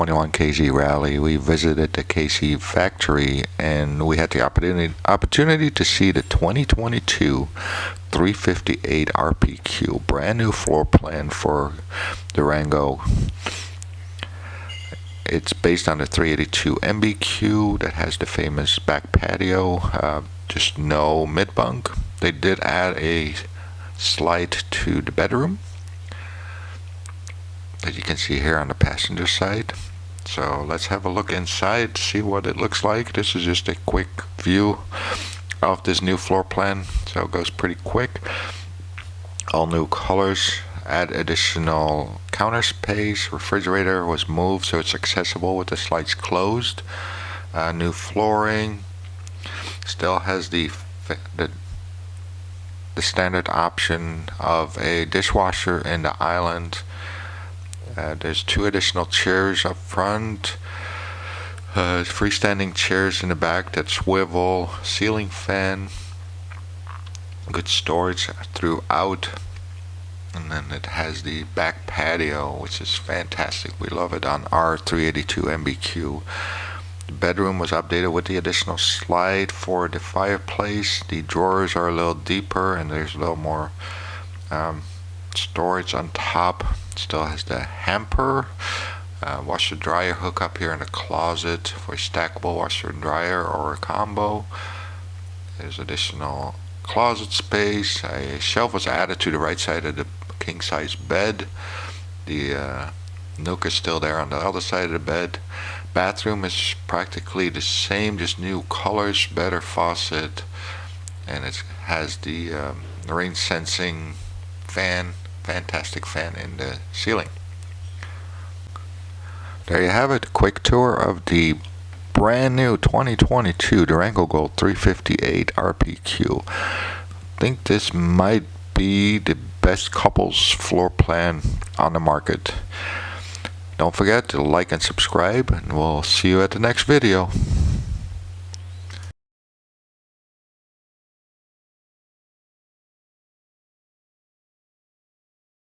21 KZ rally. We visited the KC factory and we had the opportunity to see the 2022 358 RPQ, brand new floor plan for Durango. It's based on the 382 MBQ that has the famous back patio, just no mid bunk. They did add a slide to the bedroom that you can see here on the passenger side. So let's have a look inside, see what it looks like. This is just a quick view of this new floor plan, so it goes pretty quick. All new colors, add additional counter space. Refrigerator was moved so it's accessible with the slides closed. New flooring, still has the standard option of a dishwasher in the island. There's 2 additional chairs up front, freestanding chairs in the back that swivel, ceiling fan, good storage throughout, and then it has the back patio, which is fantastic. We love it on our 382 MBQ. The bedroom was updated with the additional slide for the fireplace. The drawers are a little deeper and there's a little more storage on top. Still has the hamper, washer dryer hookup here in the closet for a stackable washer and dryer or a combo. There's additional closet space. A shelf was added to the right side of the king size bed. The nook is still there on the other side of the bed. Bathroom is practically the same, just new colors, better faucet, and it has the rain sensing fan, fantastic fan in the ceiling. There you have it, a quick tour of the brand new 2022 Durango Gold 358 RPQ. I think this might be the best couples floor plan on the market. Don't forget to like and subscribe, and we'll see you at the next video.